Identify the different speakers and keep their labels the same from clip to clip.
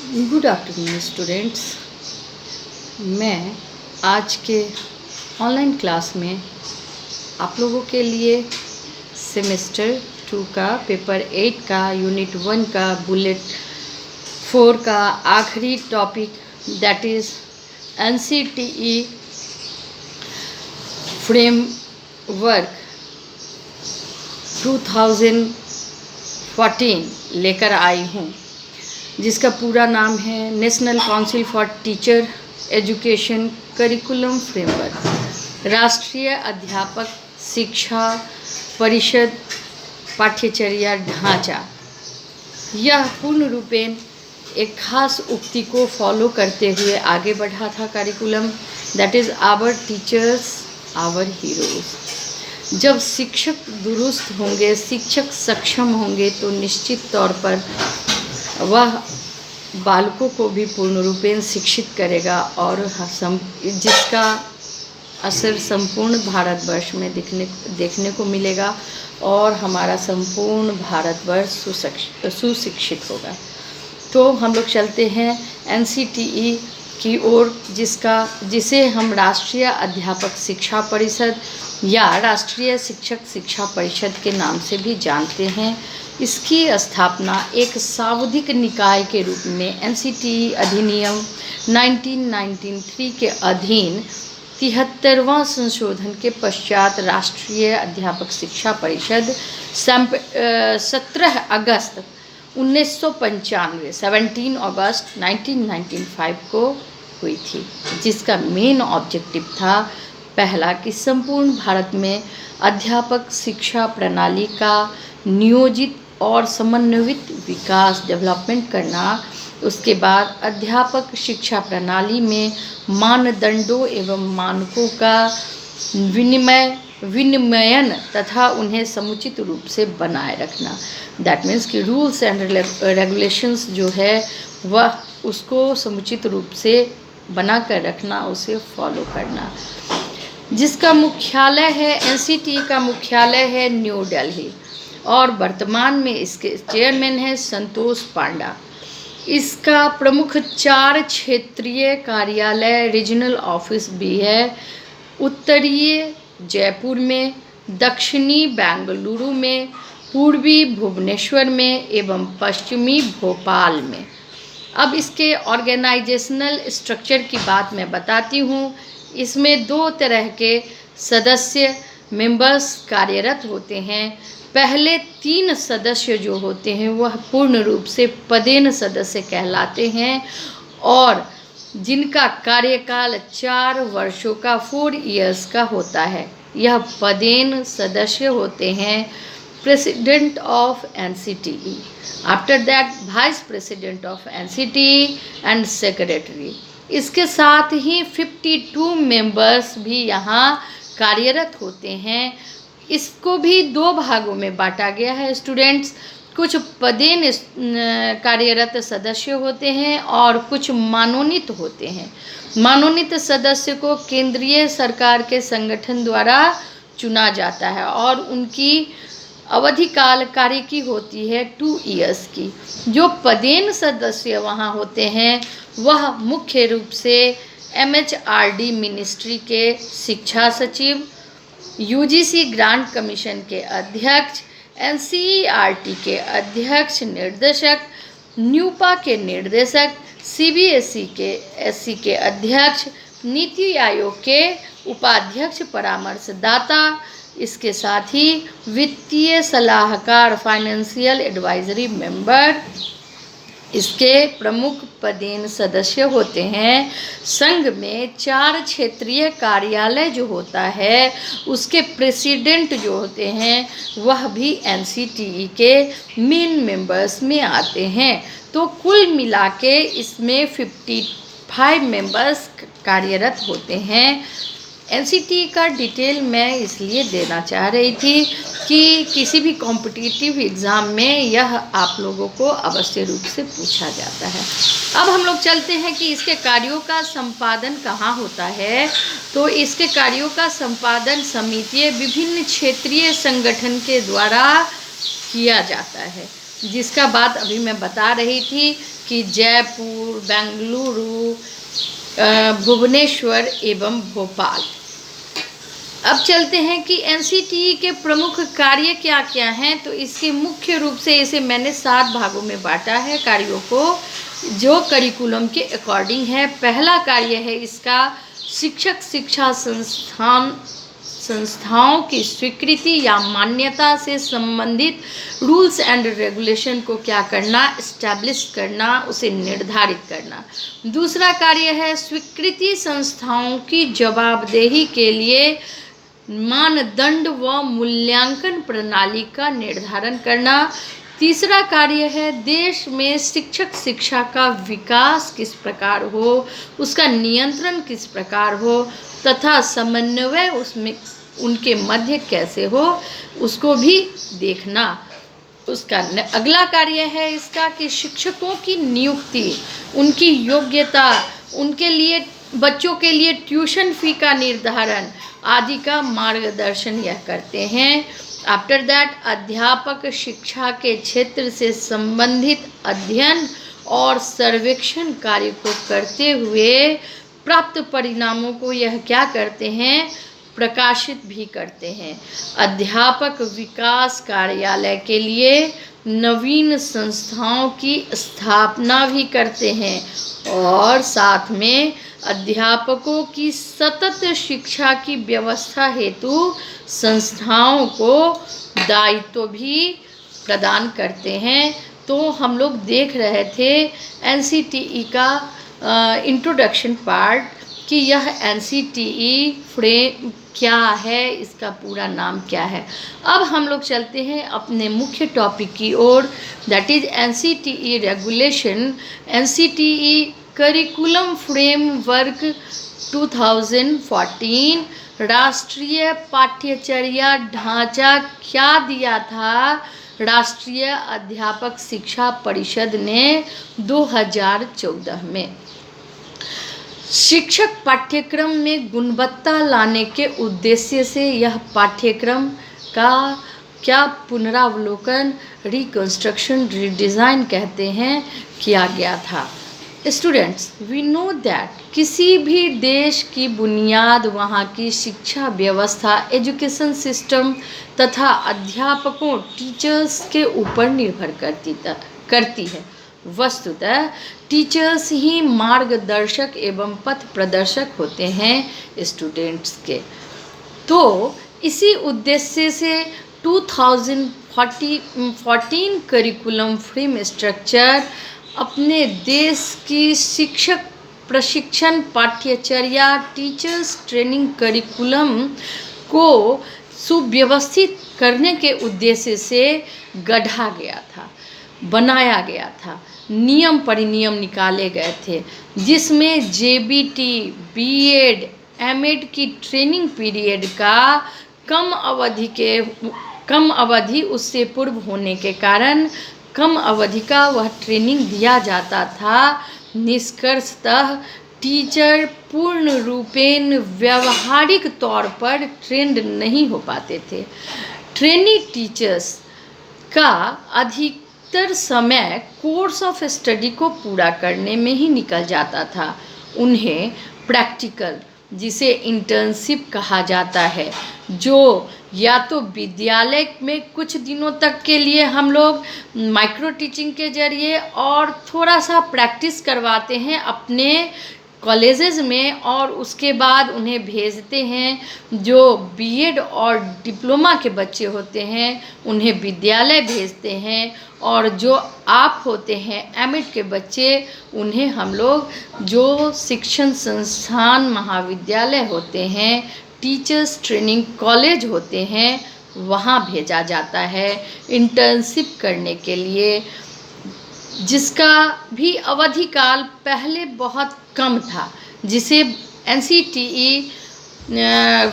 Speaker 1: Good afternoon students. मैं आज के ऑनलाइन क्लास में आप लोगों के लिए सेमेस्टर 2 का पेपर 8 का यूनिट 1 का बुलेट 4 का आखिरी topic that is NCTE framework 2014 लेकर आई हूँ, जिसका पूरा नाम है national council for teacher education curriculum framework, राष्ट्रीय अध्यापक शिक्षा परिषद पाठ्यचर्या ढांचा। यह पूर्ण रूपेण एक खास उक्ति को फॉलो करते हुए आगे बढ़ा था curriculum, that is our teachers our heroes. जब शिक्षक दुरुस्त होंगे, शिक्षक सक्षम होंगे, तो निश्चित तौर पर वह बालकों को भी पूर्ण रूपेण शिक्षित करेगा और जिसका असर संपूर्ण भारतवर्ष में देखने को मिलेगा और हमारा संपूर्ण भारतवर्ष सुशिक्षित होगा। तो हम लोग चलते हैं NCTE की ओर, जिसे हम राष्ट्रीय अध्यापक शिक्षा परिषद या राष्ट्रीय शिक्षक शिक्षा परिषद के नाम से भी जानते हैं। इसकी स्थापना एक सावधिक निकाय के रूप में NCTE अधिनियम 1993 के अधीन 73वां संशोधन के पश्चात राष्ट्रीय अध्यापक शिक्षा परिषद 17 अगस्त 1995 17 अगस्त 1995 को हुई थी, जिसका मेन ऑब्जेक्टिव था पहला कि संपूर्ण भारत में अध्यापक शिक्षा प्रणाली का नियोजित और समन्वित विकास डेवलपमेंट करना। उसके बाद अध्यापक शिक्षा प्रणाली में मानदंडों एवं मानकों का विनिमयन तथा उन्हें समुचित रूप से बनाए रखना। दैट मीन्स कि रूल्स एंड रेगुलेशंस जो है वह उसको समुचित रूप से बना कर रखना, उसे फॉलो करना। जिसका मुख्यालय है NCTE का मुख्यालय है न्यू दिल्ली और वर्तमान में इसके चेयरमैन हैं संतोष पांडा। इसका प्रमुख 4 क्षेत्रीय कार्यालय रीजनल ऑफिस भी है, उत्तरीय जयपुर में, दक्षिणी बेंगलुरु में, पूर्वी भुवनेश्वर में एवं पश्चिमी भोपाल में। अब इसके ऑर्गेनाइजेशनल स्ट्रक्चर की बात मैं बताती हूँ। इसमें 2 तरह के सदस्य मेंबर्स कार्यरत होते हैं। पहले 3 सदस्य जो होते हैं वह पूर्ण रूप से पदेन सदस्य कहलाते हैं और जिनका कार्यकाल 4 वर्षों का 4 इयर्स का होता है। यह पदेन सदस्य होते हैं president of NCTE, after that vice president of NCTE and secretary. इसके साथ ही 52 मेंबर्स भी यहाँ कार्यरत होते हैं। इसको भी 2 भागों में बांटा गया है स्टूडेंट्स। कुछ पदेन कार्यरत सदस्य होते हैं और कुछ मनोनीत होते हैं। मनोनीत सदस्य को केंद्रीय सरकार के संगठन द्वारा चुना जाता है और उनकी अवधि काल कार्य की होती है 2 इयर्स की। जो पदेन सदस्य वहाँ होते हैं वह मुख्य रूप से MHRD मिनिस्ट्री के शिक्षा सचिव, UGC ग्रांट कमीशन के अध्यक्ष, NCERT के अध्यक्ष निर्देशक, न्यूपा के निर्देशक, CBSE के अध्यक्ष, नीति आयोग के उपाध्यक्ष परामर्शदाता, इसके साथ ही वित्तीय सलाहकार फाइनेंशियल एडवाइजरी मेंबर इसके प्रमुख पदेन सदस्य होते हैं। संघ में 4 क्षेत्रीय कार्यालय जो होता है उसके प्रेसिडेंट जो होते हैं वह भी NCTE के मेन मेंबर्स में आते हैं। तो कुल मिला के इसमें 55 मेंबर्स कार्यरत होते हैं। NCTE का डिटेल मैं इसलिए देना चाह रही थी कि किसी भी कॉम्पिटिटिव एग्ज़ाम में यह आप लोगों को अवश्य रूप से पूछा जाता है। अब हम लोग चलते हैं कि इसके कार्यों का संपादन कहाँ होता है। तो इसके कार्यों का संपादन समिति विभिन्न क्षेत्रीय संगठन के द्वारा किया जाता है। जिसका बात अभी मैं बता रही थी कि जयपुर, बेंगलुरु, भुवनेश्वर एवं भोपाल। अब चलते हैं कि एनसीटीई के प्रमुख कार्य क्या क्या हैं। तो इसके मुख्य रूप से इसे मैंने 7 भागों में बांटा है कार्यों को, जो करिकुलम के अकॉर्डिंग है। पहला कार्य है इसका शिक्षक शिक्षा संस्थाओं की स्वीकृति या मान्यता से संबंधित रूल्स एंड रेगुलेशन को क्या करना, एस्टैब्लिश करना, उसे निर्धारित करना। दूसरा कार्य है स्वीकृति संस्थाओं की जवाबदेही के लिए मानदंड व मूल्यांकन प्रणाली का निर्धारण करना। तीसरा कार्य है देश में शिक्षक शिक्षा का विकास किस प्रकार हो, उसका नियंत्रण किस प्रकार हो तथा समन्वय उसमें उनके मध्य कैसे हो, उसको भी देखना। उसका अगला कार्य है इसका कि शिक्षकों की नियुक्ति, उनकी योग्यता, उनके लिए बच्चों के लिए ट्यूशन फी का निर्धारण आदि का मार्गदर्शन यह करते हैं। आफ्टर दैट अध्यापक शिक्षा के क्षेत्र से संबंधित अध्ययन और सर्वेक्षण कार्य को करते हुए प्राप्त परिणामों को यह क्या करते हैं, प्रकाशित भी करते हैं। अध्यापक विकास कार्यालय के लिए नवीन संस्थाओं की स्थापना भी करते हैं और साथ में अध्यापकों की सतत शिक्षा की व्यवस्था हेतु संस्थाओं को दायित्व भी प्रदान करते हैं। तो हम लोग देख रहे थे एनसीटीई का इंट्रोडक्शन पार्ट कि यह एनसीटीई फ्रेम क्या है, इसका पूरा नाम क्या है। अब हम लोग चलते हैं अपने मुख्य टॉपिक की ओर, that is NCTE regulation. NCTE curriculum framework 2014 राष्ट्रीय पाठ्यचर्या ढांचा क्या दिया था राष्ट्रीय अध्यापक शिक्षा परिषद ने 2014 में। शिक्षक पाठ्यक्रम में गुणवत्ता लाने के उद्देश्य से यह पाठ्यक्रम का क्या पुनरावलोकन, रिकंस्ट्रक्शन, रिडिज़ाइन कहते हैं, किया गया था। स्टूडेंट्स, वी नो दैट किसी भी देश की बुनियाद वहाँ की शिक्षा व्यवस्था, एजुकेशन सिस्टम तथा अध्यापकों, टीचर्स के ऊपर निर्भर करती है। वस्तुतः टीचर्स ही मार्गदर्शक एवं पथ प्रदर्शक होते हैं स्टूडेंट्स के। तो इसी उद्देश्य से 2014 करिकुलम फ्रेम स्ट्रक्चर अपने देश की शिक्षक प्रशिक्षण पाठ्यचर्या, टीचर्स ट्रेनिंग करिकुलम को सुव्यवस्थित करने के उद्देश्य से गढ़ा गया था, बनाया गया था। नियम परिनियम निकाले गए थे जिसमें जेबीटी, बीएड, एमएड की ट्रेनिंग पीरियड का कम अवधि उससे पूर्व होने के कारण कम अवधि का वह ट्रेनिंग दिया जाता था। निष्कर्षतः टीचर पूर्ण रूपेण व्यावहारिक तौर पर ट्रेंड नहीं हो पाते थे। ट्रेनी टीचर्स का अधिकतर समय कोर्स ऑफ स्टडी को पूरा करने में ही निकल जाता था। उन्हें प्रैक्टिकल, जिसे इंटर्नशिप कहा जाता है, जो या तो विद्यालय में कुछ दिनों तक के लिए हम लोग माइक्रो टीचिंग के जरिए और थोड़ा सा प्रैक्टिस करवाते हैं अपने कॉलेजेस में, और उसके बाद उन्हें भेजते हैं। जो बीएड और डिप्लोमा के बच्चे होते हैं उन्हें विद्यालय भेजते हैं, और जो आप होते हैं एमएड के बच्चे, उन्हें हम लोग जो शिक्षण संस्थान महाविद्यालय होते हैं, टीचर्स ट्रेनिंग कॉलेज होते हैं, वहाँ भेजा जाता है इंटर्नशिप करने के लिए, जिसका भी अवधि काल पहले बहुत कम था, जिसे एनसीटीई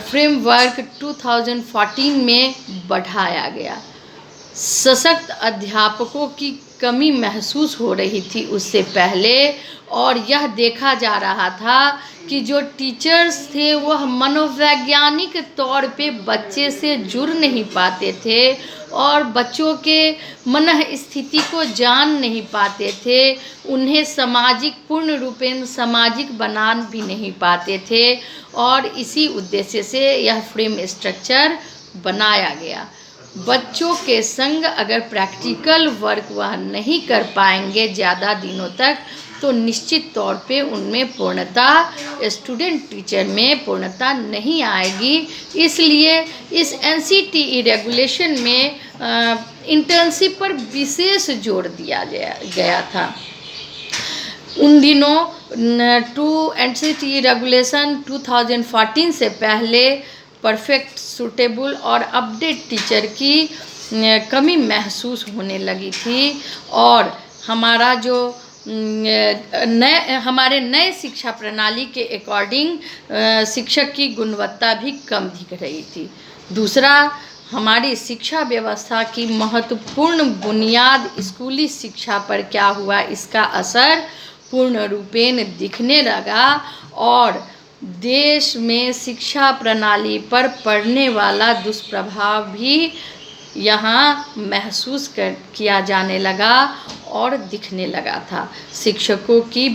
Speaker 1: फ्रेमवर्क 2014 में बढ़ाया गया। सशक्त अध्यापकों की कमी महसूस हो रही थी उससे पहले, और यह देखा जा रहा था कि जो टीचर्स थे वह मनोवैज्ञानिक तौर पे बच्चे से जुड़ नहीं पाते थे और बच्चों के मन स्थिति को जान नहीं पाते थे, उन्हें पूर्ण रूपेण सामाजिक बना भी नहीं पाते थे, और इसी उद्देश्य से यह फ्रेम स्ट्रक्चर बनाया गया। बच्चों के संग अगर प्रैक्टिकल वर्क वह नहीं कर पाएंगे ज़्यादा दिनों तक, तो निश्चित तौर पे उनमें पूर्णता, स्टूडेंट टीचर में पूर्णता नहीं आएगी। इसलिए इस NCTE रेगुलेशन में इंटर्नशिप पर विशेष जोर दिया गया था। उन दिनों NCTE रेगुलेशन 2014 से पहले परफेक्ट, सूटेबल और अपडेट टीचर की कमी महसूस होने लगी थी, और हमारा जो हमारे नए शिक्षा प्रणाली के अकॉर्डिंग शिक्षक की गुणवत्ता भी कम दिख रही थी। दूसरा, हमारी शिक्षा व्यवस्था की महत्वपूर्ण बुनियाद स्कूली शिक्षा पर क्या हुआ, इसका असर पूर्ण रूपेण दिखने लगा, और देश में शिक्षा प्रणाली पर पड़ने वाला दुष्प्रभाव भी यहाँ महसूस किया जाने लगा और दिखने लगा था,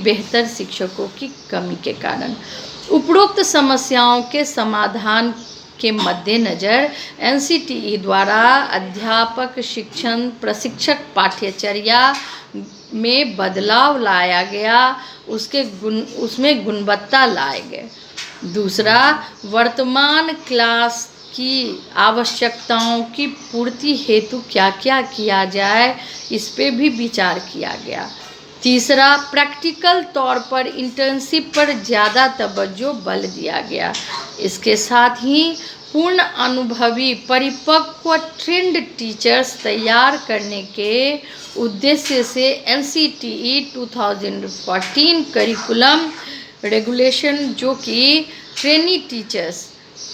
Speaker 1: बेहतर शिक्षकों की कमी के कारण। उपरोक्त समस्याओं के समाधान के मद्देनज़र NCTE द्वारा अध्यापक शिक्षण प्रशिक्षक पाठ्यचर्या में बदलाव लाया गया, उसमें गुणवत्ता लाए गए। दूसरा, वर्तमान क्लास की आवश्यकताओं की पूर्ति हेतु क्या क्या किया जाए, इस पे भी विचार किया गया। तीसरा, प्रैक्टिकल तौर पर इंटर्नशिप पर ज़्यादा तवज्जो बल दिया गया। इसके साथ ही पूर्ण अनुभवी परिपक्व ट्रेंड टीचर्स तैयार करने के उद्देश्य से NCTE 2014 करिकुलम रेगुलेशन, जो कि ट्रेनी टीचर्स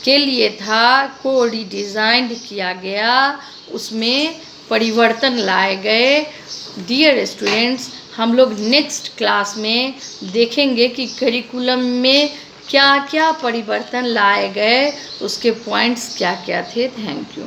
Speaker 1: के लिए था, को रीडिज़ाइन किया गया, उसमें परिवर्तन लाए गए। डियर स्टूडेंट्स, हम लोग नेक्स्ट क्लास में देखेंगे कि करिकुलम में क्या क्या परिवर्तन लाए गए, उसके पॉइंट्स क्या क्या थे। Thank you.